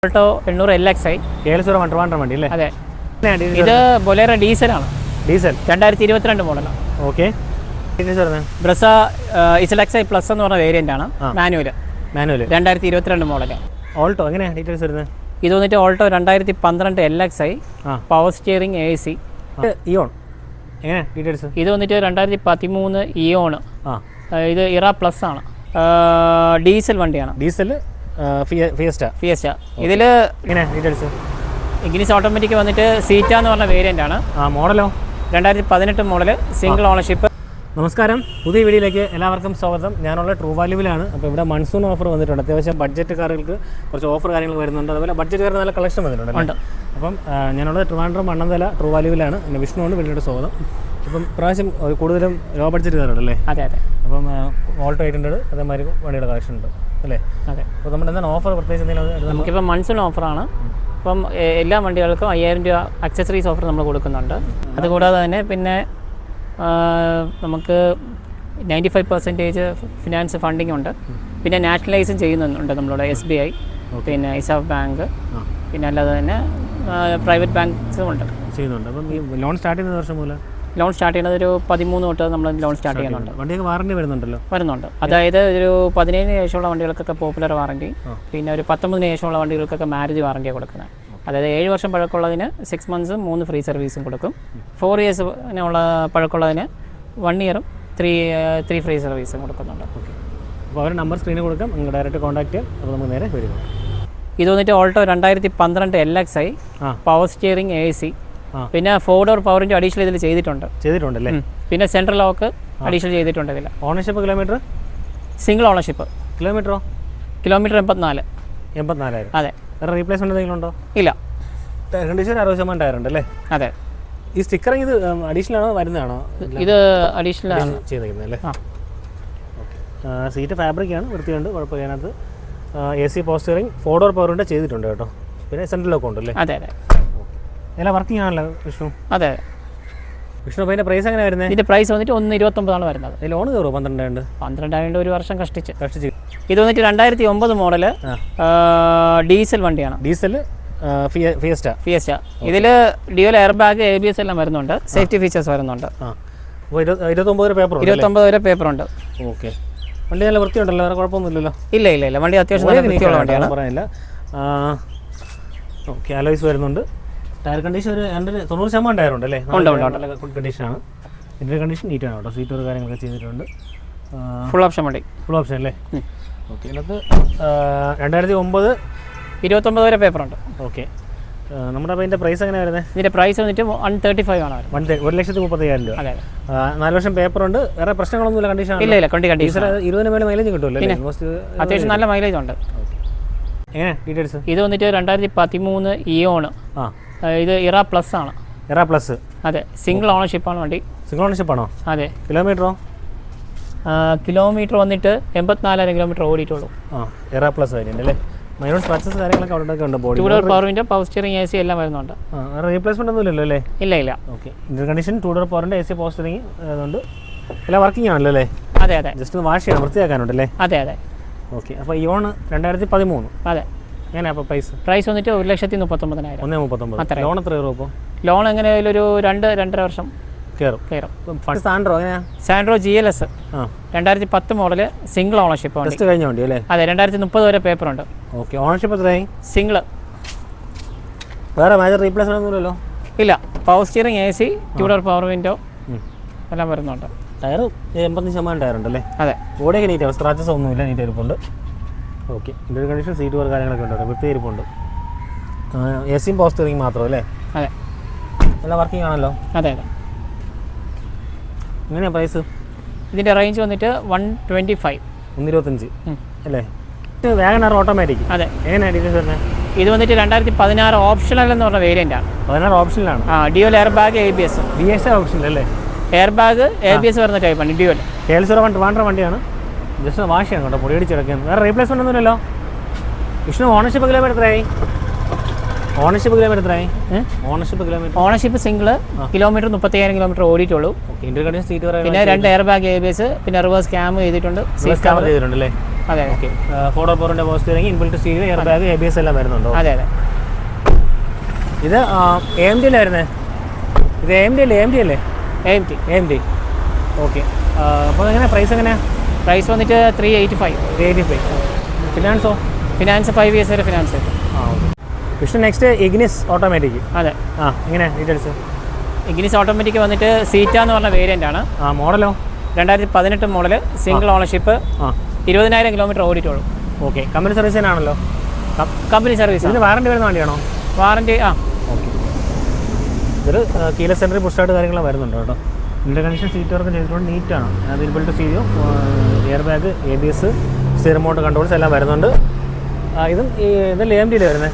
Alto 800 LXi വണ്ടി അല്ലേ? അതെ. ഇത് ബൊലേറോ ഡീസലാണ്. ഡീസൽ 2022 മോഡലാണ്. ഓക്കെ. ബ്രസ XLXi പ്ലസ് എന്ന് പറഞ്ഞ വേരിയന്റ് ആണ്. Manual 2022 model. ഓൾട്ടോ എങ്ങനെയാണ് ഡീറ്റെയിൽസ് വരുന്നത്? ഇത് വന്നിട്ട് Alto 2012 LXi power steering AC. Eon എങ്ങനെ ഡീറ്റെയിൽസ്? ഇത് വന്നിട്ട് 2013 ഇയോൺ. ഇത് ഇറ പ്ലസ് ആണ്. ഡീസൽ വണ്ടിയാണ്. Diesel fiesta. ഇതിൽ ഡീറ്റെയിൽസ് ഇഗ്നിസ് ഓട്ടോമാറ്റിക് വന്നിട്ട് സീറ്റ എന്ന് പറഞ്ഞ വേരിയന്റ് ആണ്. മോഡലോ 2018 മോഡൽ, സിംഗിൾ ഓണർഷിപ്പ്. നമസ്കാരം, പുതിയ വീഡിയോയിലേക്ക് എല്ലാവർക്കും സ്വാഗതം. ഞാനുള്ള ട്രൂ വാല്യൂവിലാണ്. അപ്പോൾ ഇവിടെ മൺസൂൺ ഓഫർ വന്നിട്ടുണ്ട്. അത്യാവശ്യം ബഡ്ജറ്റ് കാറുകൾക്ക് കുറച്ച് ഓഫർ കാര്യങ്ങൾ വരുന്നുണ്ട്. അതുപോലെ ബഡ്ജറ്റ് കാറിന് നല്ല കളക്ഷൻ വന്നിട്ടുണ്ട്. അപ്പം ഞാനുള്ളത് ട്രിവാൻഡ്രം മണ്ണന്തല ട്രൂ വാല്യൂവിലാണ്. എൻ്റെ വിഷ്ണുവാണ് വീട്ടിലോട്ട് സ്വാഗതം. അപ്പം പ്രാവശ്യം കൂടുതലും ലോ ബഡ്ജറ്റ് കാറുണ്ടല്ലേ? അതെ. അപ്പം ഓൾട്ടോ 800 അതേമാതിരി വണ്ടിയുടെ കളക്ഷൻ ഉണ്ട് അല്ലേ? അതെ. അപ്പോൾ നമ്മുടെ എന്താണ് ഓഫർ പ്രത്യേകിച്ച് എന്തെങ്കിലും? നമുക്കിപ്പോൾ മൺസൂൺ ഓഫറാണ്. അപ്പം എല്ലാ വണ്ടികൾക്കും 5000 രൂപ അക്സസറീസ് ഓഫർ നമ്മൾ കൊടുക്കുന്നുണ്ട്. അതുകൂടാതെ തന്നെ പിന്നെ നമുക്ക് 95% ഫിനാൻസ് ഫണ്ടിങ് ഉണ്ട്. പിന്നെ നാഷണലൈസും ചെയ്യുന്നുണ്ട് നമ്മളുടെ SBI, പിന്നെ ഇസാഫ് ബാങ്ക്, പിന്നെ അല്ലാതെ തന്നെ പ്രൈവറ്റ് ബാങ്ക്സും ഉണ്ട്, ചെയ്യുന്നുണ്ട്. അപ്പം ഈ ലോൺ സ്റ്റാർട്ട് ചെയ്യുന്ന വർഷം മൂലം ലോൺ സ്റ്റാർട്ട് ചെയ്യുന്നത് ഒരു 13 തൊട്ട് നമ്മൾ ലോൺ സ്റ്റാർട്ട് ചെയ്യുന്നുണ്ട്. വണ്ടിയൊക്കെ വാറണ്ടി വരുന്നുണ്ട്. അതായത് ഒരു 17 ശേഷമുള്ള വണ്ടികൾക്കൊക്കെ പോപ്പുലർ വാറണ്ടി, പിന്നെ ഒരു 19 ശേഷമുള്ള വണ്ടികൾക്കൊക്കെ മാരേജ് വാറണ്ടിയാണ് കൊടുക്കുന്നത്. അതായത് 7 വർഷം പഴക്കമുള്ളതിന് 6 മന്ത്സും 3 ഫ്രീ സർവീസും കൊടുക്കും. 4 ഇയേഴ്സ് ഉള്ള പഴക്കമുള്ളതിന് 1 ഇയറും 3 ഫ്രീ സർവീസും കൊടുക്കുന്നുണ്ട്. ഓക്കെ. അപ്പോൾ അവരുടെ നമ്പർ സ്ക്രീനിൽ കൊടുക്കാം, നിങ്ങൾ ഡയറക്റ്റ് കോൺടാക്ട് ചെയ്യാം. അപ്പോൾ നമുക്ക് നേരെ വരിക. ഇത് വന്നിട്ട് Alto 2012 LXi power steering AC, പിന്നെ 4 ഡോർ പവർ വിൻഡോ അഡീഷണൽ ഇതിൽ ചെയ്തിട്ടുണ്ടല്ലേ? പിന്നെ സെൻട്രൽ ലോക്ക് അഡീഷണൽ ചെയ്തിട്ടുണ്ട് ഇതിൽ. Ownership kilometre single ownership. Kilometre 84,000. അതെ. വേറെ റീപ്ലേസ്മെന്റ് എന്തെങ്കിലും ഉണ്ടോ? ഇല്ല. ടയർ കണ്ടീഷൻ 60% ടയർ ഉണ്ടല്ലേ? അതെ. ഈ സ്റ്റിക്കറിങ് ഇത് അഡീഷണൽ ആണോ വരുന്നതാണോ? ഇത് അഡീഷണൽ ആണ് ചെയ്തേക്കുന്നത് അല്ലേ? ഓക്കെ. സീറ്റ് ഫാബ്രിക് ആണ്, വൃത്തിയുണ്ട്, കുഴപ്പമില്ല. അതിനകത്ത് AC power steering 4 door power window ചെയ്തിട്ടുണ്ട് കേട്ടോ. പിന്നെ സെൻട്രൽ ലോക്ക് ഉണ്ടല്ലേ? അതെ. എല്ലാം വർക്കിംഗ് ആണല്ലോ വിഷ്ണു? അതെ. വിഷ്ണു, അപ്പോൾ അതിൻ്റെ പ്രൈസ് എങ്ങനെ വരുന്നത്? ഇതിൻ്റെ പ്രൈസ് വന്നിട്ട് 1,29 വരുന്നത്. ലോൺ കയറുമോ? 12,000 ഒരു വർഷം കഷ്ടിച്ച്. ഇത് വന്നിട്ട് 2009 മോഡൽ ഡീസൽ വണ്ടിയാണ്. Diesel fiesta. ഇതിൽ ഡ്യുവൽ എയർ ബാഗ്, ABS എല്ലാം വരുന്നുണ്ട്, സേഫ്റ്റി ഫീച്ചേഴ്സ് വരുന്നുണ്ട്. 29 വരെ പേപ്പർ ഉണ്ട്. ഓക്കെ. വണ്ടി നല്ല വൃത്തിയുണ്ടല്ലോ, വേറെ കുഴപ്പമൊന്നുമില്ലല്ലോ? ഇല്ല. വണ്ടി അത്യാവശ്യം നല്ല വൃത്തിയുള്ള വണ്ടിയാണ്. പറയാനില്ല. ഓക്കെ. അലോയ്സ് വരുന്നുണ്ട്. ടയർ കണ്ടീഷൻ ഒരു 90% ടയർ ഉണ്ടല്ലേ? ഉണ്ട്. ഫുൾ കണ്ടീഷനാണ്. ഇതിൻ്റെ കണ്ടീഷൻ നീറ്റാണ് കേട്ടോ. സീറ്റ് കാര്യങ്ങളൊക്കെ ചെയ്തിട്ടുണ്ട്. ഫുൾ ഓപ്ഷൻ വണ്ടി. ഫുൾ ഓപ്ഷൻ അല്ലേ? ഓക്കെ. ഇതിനകത്ത് 2009 29 വരെ പേപ്പർ ഉണ്ട്. ഓക്കെ. നമ്മുടെ അപ്പോൾ ഇതിൻ്റെ പ്രൈസ് എങ്ങനെയാണ് വരുന്നത്? ഇതിൻ്റെ പ്രൈസ് വന്നിട്ട് 135 ആണ്. 1,35,000 രൂപ. 4 വർഷം പേപ്പർ ഉണ്ട്. വേറെ പ്രശ്നങ്ങളൊന്നുമില്ല. കണ്ടീഷൻ ഇല്ല. കണ്ടീഷൻ 20 മേലെ മൈലേജ് കിട്ടുമല്ലോ? അത്യാവശ്യം നല്ല മൈലേജ് ഉണ്ട്. എങ്ങനെ ഡീറ്റെയിൽസ്? ഇത് വന്നിട്ട് 2013 ഇയോൺ. ഇത് ഇറ പ്ലസ് ആണ്. ഇറ പ്ലസ്. അതെ. സിംഗിൾ ഓണർഷിപ്പാണ് വണ്ടി. സിംഗിൾ ഓണർഷിപ്പ് ആണോ? അതെ. കിലോമീറ്ററോ? കിലോമീറ്റർ വന്നിട്ട് 84,000 കിലോമീറ്റർ ഓടിയിട്ടുള്ളൂ. ഇറ പ്ലസ് വേരിയന്റ് അല്ലേ? മൈനോർ സ്ക്രാച്ചസ് കാര്യങ്ങളൊക്കെ അവിടെ ഉണ്ട്. Body 2 door power window, power steering, AC എല്ലാം വരുന്നുണ്ട്. റീപ്ലേസ്മെന്റ് ഒന്നും ഇല്ലല്ലോ അല്ലേ? ഇല്ല. ഓക്കെ. ഇന്റർ കണ്ടീഷൻ 2 ഡോർ പവറിന്റെ AC പവർ സ്റ്റിയറിംഗ് അതുകൊണ്ട് എല്ലാം വർക്കിംഗ് ആണല്ലോ അല്ലേ? അതെ. ജസ്റ്റ് ഒന്ന് വാഷ് ചെയ്യണം, വൃത്തിയാക്കാനുണ്ടല്ലേ? അതെ. ഓക്കെ. അപ്പോൾ ഇയോൺ 2013. അതെ. എങ്ങനെയാ അപ്പോൾ പ്രൈസ് വന്നിട്ട് 1,39,000. 1,39,000. ലോൺ എത്ര രൂപ? ലോൺ എങ്ങനെയായാലും ഒരു 2-2.5 വർഷം കയറും. സാൻഡ്രോ എങ്ങനെയാ? Santro GLS 2010 model, single ownership വണ്ടി. ടെസ്റ്റ് കഴിഞ്ഞ വണ്ടി അല്ലേ? അതെ. 2030 വരെ പേപ്പർ ഉണ്ട്. ഓക്കെ. ഓണർഷിപ്പ് എത്രയായി? സിംഗിൾ. വേറെ മേജർ റീപ്ലേസ്മെന്റ് ഒന്നുമില്ലല്ലോ? ഇല്ല. Power steering, AC, 2 door power window എല്ലാം വരുന്നുണ്ട്. ടയർ 85% ടയർ ഉണ്ടല്ലേ? അതെ. ബോഡിയൊക്കെ നീറ്റാവും, സ്ക്രാച്ചസ് ഒന്നുമില്ല, നീറ്റ് ഇരിപ്പുണ്ട്. Okay. Inter condition seat work കാര്യങ്ങളൊക്കെ ഉണ്ട്, വൃത്തി ഇരിപ്പുണ്ട്. AC പവർ സ്റ്റിയറിംഗ് മാത്രം അല്ലേ? അതെ. എല്ലാം വർക്കിംഗ് ആണല്ലോ? അതെ. എങ്ങനെയാണ് പ്രൈസ്? ഇതിൻ്റെ റേഞ്ച് വന്നിട്ട് 125. 125 അല്ലേ? Wagon R automatic. അതെ. എങ്ങനെയാണ് ഡീറ്റെയിൽസ് വരുന്നത്? ഇത് വന്നിട്ട് 2016 ഓപ്ഷണൽ എന്ന് പറഞ്ഞ വേരിയന്റ് ആണ്. 16 ഓപ്ഷനിലാണ്. Dual air bag, ABS. BS option അല്ലേ? എയർ ബാഗ്, ABS വരുന്ന ടൈപ്പാണ് ഡ്യുവൽ. KL01 ട്രിവാൻഡ്രം വണ്ടിയാണ്. ജസ്റ്റ് വാഷ് ചെയ്യണം കേട്ടോ, പൊടി അടിച്ചിടക്കുകയാണ്. വേറെ റീപ്ലേസ്മെന്റ് ഒന്നുമില്ലല്ലോ? വിഷ്ണു, ഓണർഷിപ്പ് കിലോമീറ്റർ എത്രയായി? ഓണർഷിപ്പ് സിംഗിൾ, കിലോമീറ്റർ 35,000 കിലോമീറ്റർ ഓടിയിട്ടുള്ളൂ. ഇന്റർ കണ്ടീഷൻ സീറ്റ് പിന്നെ 2 എയർ ബാഗ്, ABS, പിന്നെ റിവേഴ്സ് ക്യാം ചെയ്തിട്ടുണ്ട്. സീറ്റ് കവർ ചെയ്തിട്ടുണ്ടല്ലേ? അതെ okay 4x4 power steering, inbuilt stereo, air bag, ABS എല്ലാം വരുന്നുണ്ടോ? അതെ അതെ. ഇത് AMD അല്ലായിരുന്നേ? ഇത് AMD അല്ലേ? AMD. ഓക്കെ. അപ്പോൾ എങ്ങനെ പ്രൈസ് എങ്ങനെയാണ്? പ്രൈസ് വന്നിട്ട് 385. ഫിനാൻസോ? ഫിനാൻസ് 5 years വരെ ഫിനാൻസ് കിട്ടും. ഓക്കെ. പക്ഷേ നെക്സ്റ്റ് ഇഗ്നിസ് ഓട്ടോമാറ്റിക്. അതെ. എങ്ങനെയാണ് ഡീറ്റെയിൽസ്? ഇഗ്നിസ് ഓട്ടോമാറ്റിക് വന്നിട്ട് സീറ്റ എന്ന് പറഞ്ഞ വേരിയൻ്റ് ആണ്. മോഡലോ? 2018 മോഡൽ, സിംഗിൾ ഓണർഷിപ്പ്, 20,000 കിലോമീറ്റർ ഓടിയിട്ടുള്ളൂ. ഓക്കെ. കമ്പനി സർവീസ് തന്നെയാണല്ലോ? Company service. ഇതിന് വാറണ്ടി വരുന്ന വണ്ടിയാണോ? Warranty okay. ഇതൊരു കീലെസ് എൻട്രി പുഷ് കാര്യങ്ങളും വരുന്നുണ്ട് കേട്ടോ. ഇതിൻ്റെ കണ്ടീഷൻ സീറ്റ് വർക്ക് ചെയ്തിട്ടുണ്ട്, നീറ്റാണ്. അത് inbuilt stereo, air bag, ABS, steering remote controls എല്ലാം വരുന്നുണ്ട്. ഇതല്ലേ AMD വരുന്നത്?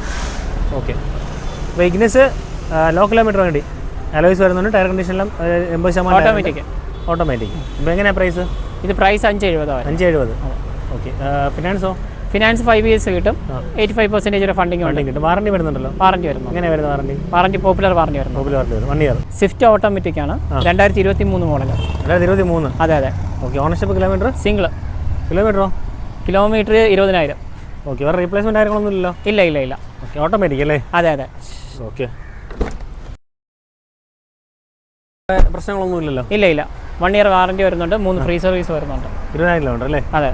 ഓക്കെ. അപ്പോൾ ഇഗ്നിസ് ലോ കിലോമീറ്റർ വേണ്ടി അലോയ്സ് വരുന്നുണ്ട്. ടയർ കണ്ടീഷനെല്ലാം 80% ഓട്ടോമാറ്റിക്. ഇപ്പോൾ എങ്ങനെയാണ് പ്രൈസ്? ഇത് പ്രൈസ് 570. 570. ഓക്കെ. ഫിനാൻസോ? ഫിനാൻസ് 5 years കിട്ടും, 85% വരെ ഫണ്ടിങ് കിട്ടും. വാറണ്ടി വരുന്നുണ്ടല്ലോ? വാറണ്ടി വരുന്നു. എങ്ങനെ വരുന്നത് വാറണ്ടി? പോപ്പുലർ വാറണ്ടി വരുന്നു. 1 ഇയർ. സ്വിഫ്റ്റ് ഓട്ടോമാറ്റിക് ആണ്, 2023 മോഡൽ. 2023? അതെ. Okay. Ownership kilometre? Single. Kilometre 20,000. Okay. വേറെ റീപ്ലേസ്മെൻറ്റ് കാര്യങ്ങളൊന്നും ഇല്ലല്ലോ? ഇല്ല. ഓക്കെ. ഓട്ടോമാറ്റിക് അല്ലേ? അതെ. ഓക്കെ. പ്രശ്നങ്ങളൊന്നും ഇല്ലല്ലോ? ഇല്ല. 1 year വാറണ്ടി വരുന്നുണ്ട്, 3 ഫ്രീ സർവീസ് വരുന്നുണ്ട്. 20,000 കിലോമീറ്റർ അല്ലേ? അതെ.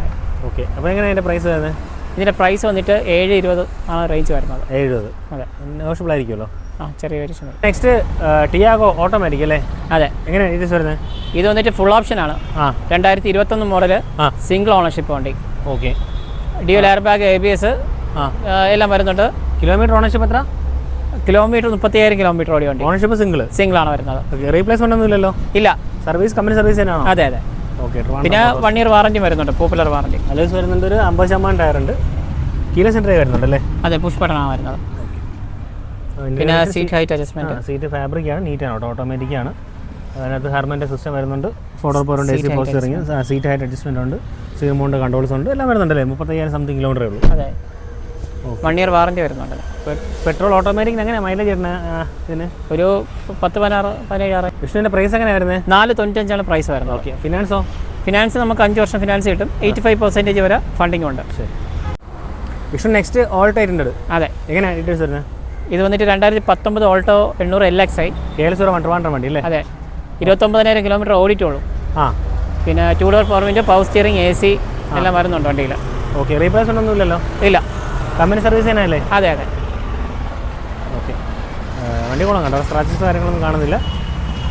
ഓക്കെ. അപ്പോൾ എങ്ങനെയാണ് അതിൻ്റെ പ്രൈസ് വരുന്നത്? ഇതിൻ്റെ പ്രൈസ് വന്നിട്ട് 720 ആണ് റേഞ്ച് വരുന്നത്. 70. അതെ. നെഗോഷ്യബിൾ ആയിരിക്കുമല്ലോ? ചെറിയ വേരിയേഷൻ. നെക്സ്റ്റ് ടിയാഗോ ഓട്ടോമാറ്റിക് അല്ലേ? അതെ. എങ്ങനെയാണ് ഡീറ്റെയിൽസ് വരുന്നത്? ഇത് വന്നിട്ട് ഫുൾ ഓപ്ഷൻ ആണ്. 2021 മോഡൽ, സിംഗിൾ ഓണർഷിപ്പ് വണ്ടി. Okay. Dual air bag, ABS എല്ലാം വരുന്നുണ്ട്. കിലോമീറ്റർ ഓണർഷിപ്പ് എത്ര? കിലോമീറ്റർ 30,000 കിലോമീറ്റർ ഓടി വണ്ടി. ഓണർഷിപ്പ് സിംഗിൾ ആണ് വരുന്നത്. ഓക്കെ. റീപ്ലേസ്മെന്റ് ഒന്നും ഇല്ലല്ലോ? ഇല്ല. സർവീസ് കമ്പനി സർവീസ് തന്നെയാണോ? അതെ. ഓക്കെ. പിന്നെ 1 year വാറണ്ടി വരുന്നുണ്ട്, പോപ്പുലർ വാറണ്ടി. അലോയ്സ് വരുന്നുണ്ട്, ഒരു 50% ടയർ ഉണ്ട്, കീലെസ് എൻട്രി വരുന്നുണ്ടല്ലേ? അതെ, പുഷ് ബട്ടണാണ് വരുന്നത്. പിന്നെ seat height adjustment. Seat fabric ആണ്, നീറ്റാണ് കേട്ടോ, ഓട്ടോമാറ്റിക് ആണ്. അതിനകത്ത് ഹാർമൻ്റെ സിസ്റ്റം വരുന്നുണ്ട്, 4x4 AC power steering, seat height adjustment ഉണ്ട്, സ്റ്റിയറിംഗ് റിമോട്ട് കൺട്രോൾസ് ഉണ്ട്, എല്ലാം വരുന്നുണ്ടല്ലേ? 35,000 സംതിങ് കിലോമീറ്ററേ ഉള്ളൂ. അതെ. 1 year വാറണ്ടി വരുന്നുണ്ട്. പെട്രോൾ ഓട്ടോമാറ്റിക് എങ്ങനെ മൈലേജ് വരുന്നത്? ഇതിന് ഒരു 10-17. വിഷ്ണുവിൻ്റെ പ്രൈസ് എങ്ങനെ വരുന്നത്? 495 പ്രൈസ് വരുന്നത്. ഓക്കെ. ഫിനാൻസോ? ഫിനാൻസ് നമുക്ക് 5 വർഷം ഫിനാൻസ് കിട്ടും, 85% വരെ ഫണ്ടിങ് ഉണ്ട്. ശരി. Vishnu next Alto 800. അതെ. എങ്ങനെയാണ് ഡീറ്റെയിൽസ് വരുന്നത്? ഇത് വന്നിട്ട് 2019 ഓൾട്ടോ 800 LXi. KL01 വണ്ടി അല്ലേ? അതെ. 29,000 കിലോമീറ്റർ ഓടിയിട്ടുള്ളൂ. പിന്നെ 2 door power window, power steering, AC എല്ലാം വരുന്നുണ്ട് വണ്ടിയിൽ. ഓക്കെ. റീപ്ലേസ്മെന്റ് ഒന്നും ഇല്ലല്ലോ? ഇല്ല. കമ്പനി സർവീസ് തന്നെയല്ലേ? അതെ. ഓക്കെ. വണ്ടി കൊള്ളാം കേട്ടോ, സ്ക്രാച്ചസ് കാര്യങ്ങളൊന്നും കാണുന്നില്ല.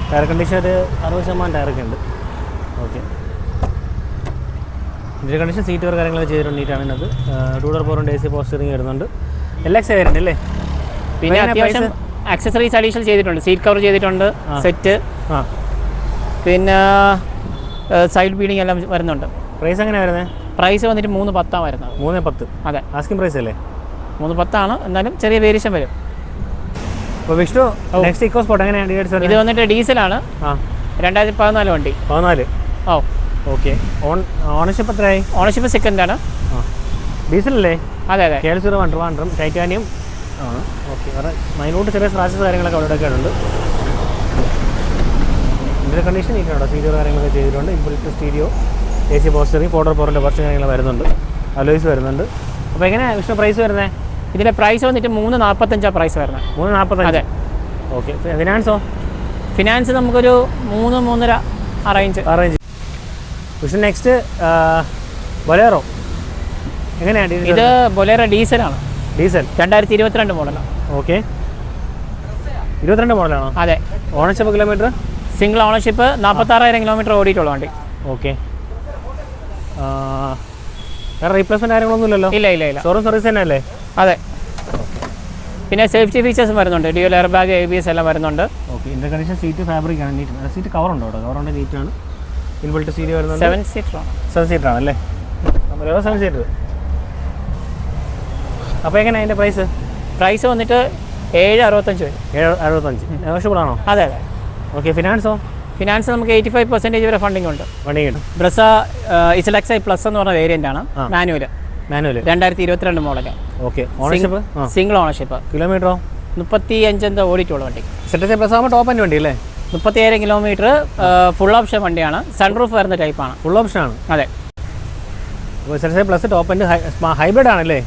ടയർ കണ്ടീഷൻ ഒരു 60% ടയറൊക്കെ ഉണ്ട്. ഓക്കെ. ഇതിൻ്റെ കണ്ടീഷൻ സീറ്റ് വർക്ക് കാര്യങ്ങളൊക്കെ ചെയ്തിട്ടുണ്ട്, നീറ്റാണ്. ഇതിനകത്ത് 2 door power window, AC power steering വരുന്നുണ്ട്. LXi വരുന്നുണ്ട് അല്ലേ? പിന്നെ അത്യാവശ്യം ആക്സസറീസ് അഡീഷണൽ ചെയ്തിട്ടുണ്ട്, സീറ്റ് കവർ ചെയ്തിട്ടുണ്ട്, സെറ്റ്, പിന്നെ സൈഡ് ബീഡിങ് എല്ലാം വരുന്നുണ്ട്. പ്രൈസ് എങ്ങനെയാണ് വരുന്നത്? പ്രൈസ് വന്നിട്ട് 310 വരുന്നത്. 310? അതെ. ആസ്കിംഗ് പ്രൈസ് അല്ലേ? 310 ആണ്, എന്നാലും ചെറിയ വേരിയേഷൻ വരും. അപ്പോൾ വിഷ്ണു നെക്സ്റ്റ് ഇക്കോ സ്പോർട്ട് എങ്ങനെയാണ്? ഇത് വന്നിട്ട് ഡീസലാണ്, 2014 വണ്ടി. 14? ഓക്കെ. ഓണർഷിപ്പ് എത്രയായി? ഓണർഷിപ്പ് സെക്കൻഡ് ആണ്. ഡീസലല്ലേ? അതെ. KL01 ടൈറ്റാനിയം ആണ്. ഓക്കെ. വേറെ മൈനോട്ട് ചെറിയ സ്ക്രാച്ചസ് കാര്യങ്ങളൊക്കെ അവിടെയൊക്കെ ഉണ്ട്. ഇതിൻ്റെ കണ്ടീഷൻ നീറ്റാണോ? സീരിയൽ കാര്യങ്ങളൊക്കെ ചെയ്തിട്ടുണ്ട്, inbuilt stereo, AC power steering, 4x4 കുറച്ച് കാര്യങ്ങൾ വരുന്നുണ്ട്, അലോയ്സ് വരുന്നുണ്ട്. അപ്പോൾ എങ്ങനെയാണ് വിഷ്ണു പ്രൈസ് വരുന്നത്? ഇതിൻ്റെ പ്രൈസ് വന്നിട്ട് 345 പ്രൈസ് വരുന്നത്. 345? അതെ. ഓക്കെ. ഫിനാൻസോ? ഫിനാൻസ് നമുക്കൊരു 3-3.5 അറേഞ്ച്. വിഷ്ണു നെക്സ്റ്റ് ബൊലേറോ എങ്ങനെയാണ്? ഇത് ബൊലേറോ ഡീസലാണ്. ഡീസൽ 2022 മോഡലാണ്. ഓക്കെ. 22 മോഡലാണോ? അതെ. Ownership kilometre? Single ownership, 46,000 kilometre ഓടിയിട്ടുള്ള വണ്ടി. ഓക്കെ. വേറെ റീപ്ലേസ്മെന്റ് കാര്യങ്ങളൊന്നും ഇല്ലല്ലോ? ഇല്ല. ഷോറൂം സർവീസ് തന്നെ അല്ലേ? അതെ. പിന്നെ സേഫ്റ്റി ഫീച്ചേഴ്സും വരുന്നുണ്ട്, ഡ്യുവൽ എയർ ബാഗ്, ABS എല്ലാം വരുന്നുണ്ട്. ഓക്കെ. ഇതിൻ്റെ കണ്ടീഷൻ സീറ്റ് ഫാബ്രിക് ആണ്, നീറ്റ്. സീറ്റ് കവറുണ്ടോ? കവറുണ്ട്, നീറ്റാണ്. ഇൻബിൽറ്റ് സീറ്റ് വരുന്നുണ്ട്. 7 seater ആണ്. 7 seater ആണല്ലേ? 7 seater. അപ്പോൾ എങ്ങനെയാണ് അതിൻ്റെ പ്രൈസ് വന്നിട്ട് 765 വരും. 765 നെഗോഷ്യബിൾ ആണോ? അതെ. ഓക്കെ. ഫിനാൻസോ? ഫിനാൻസ് നമുക്ക് 85% വരെ ഫണ്ടിങ് ഉണ്ട്. ബ്രസ XLXi പ്ലസ് എന്ന് പറഞ്ഞ വേരിയൻ്റ് ആണ്, manual 2022 model. Okay. Single ownership. കിലോമീറ്ററോ? 35 ഓടിയിട്ടുള്ള വണ്ടി. ZSI പ്ലസ് ആകുമ്പോൾ ടോപ്പ് ആൻഡ് വണ്ടി അല്ലേ? 30,000 കിലോമീറ്റർ, ഫുൾ ഓപ്ഷൻ വണ്ടിയാണ്, സൺറൂഫ് വരുന്ന ടൈപ്പാണ്. ഫുൾ ഓപ്ഷൻ ആണ്? അതെ. ZS plus top end hybrid ആണല്ലേ?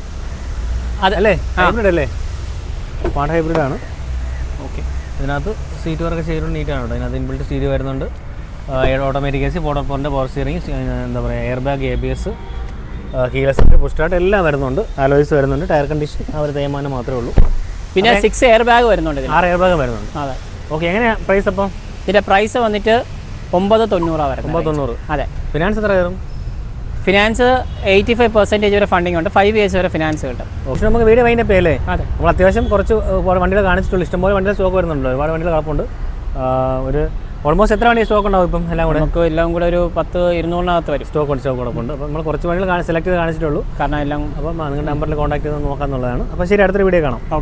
അല്ലേ? ഹൈബ്രിഡ് അല്ലേ? സ്മാർട്ട് ഹൈബ്രിഡ് ആണ്. ഓക്കെ. ഇതിനകത്ത് സീറ്റ് വർക്ക് ചെയ്തിട്ടുണ്ട്, നീറ്റാണ് കേട്ടോ. ഇതിനകത്ത് ഇൻബിൽറ്റ് സ്റ്റീരിയോ വരുന്നുണ്ട്, automatic AC, 4x4 power steering, എന്താ പറയുക, air bag, ABS, keyless entry, push start എല്ലാം വരുന്നുണ്ട്. അലോയ്സ് വരുന്നുണ്ട്. ടയർ കണ്ടീഷൻ ആ ഒരു തേയ്മാനം മാത്രമേ ഉള്ളൂ. പിന്നെ 6 എയർ ബാഗ് വരുന്നുണ്ട്. 6 എയർ ബാഗ് വരുന്നുണ്ട്. അതെ. ഓക്കെ. എങ്ങനെയാണ് പ്രൈസ് അപ്പം? ഇതിൻ്റെ പ്രൈസ് വന്നിട്ട് 990 വരുന്നത്. 990. അതെ. ഫിനാൻസ് എത്ര കയറും? ഫിനാൻസ് 85% വരെ ഫണ്ടിങ് ഉണ്ട്, 5 years വരെ ഫിനാൻസ് കിട്ടും. പക്ഷേ നമുക്ക് വീഡിയോ വൈൻഡപ്പ് ചെയ്യല്ലേ? അതെ. നമ്മൾ അത്യാവശ്യം കുറച്ച് വണ്ടികൾ കാണിച്ചിട്ടുള്ളൂ, ഇഷ്ടംപോലെ വണ്ടികൾ സ്റ്റോക്ക് വരുന്നുണ്ടല്ലോ, ഒരുപാട് വണ്ടികൾ കിടപ്പുണ്ട്. ഒരു ഓൾമോസ്റ്റ് എത്ര വണ്ടി സ്റ്റോക്ക് ഉണ്ടാവും ഇപ്പം എല്ലാം കൂടെ? നമുക്ക് എല്ലാം കൂടെ ഒരു 10-200 വരും സ്റ്റോക്ക് കിടപ്പുണ്ട്. അപ്പോൾ നമ്മൾ കുറച്ച് വണ്ടികൾ സെലക്ട് ചെയ്ത് കാണിച്ചിട്ടുള്ളൂ, കാരണം എല്ലാം. അപ്പം നിങ്ങളുടെ നമ്പറിൽ കോൺടാക്ട് ചെയ്ത് നോക്കാമെന്നുള്ളതാണ്. അപ്പോൾ ശരി, അടുത്തൊരു വീഡിയോ കാണാം.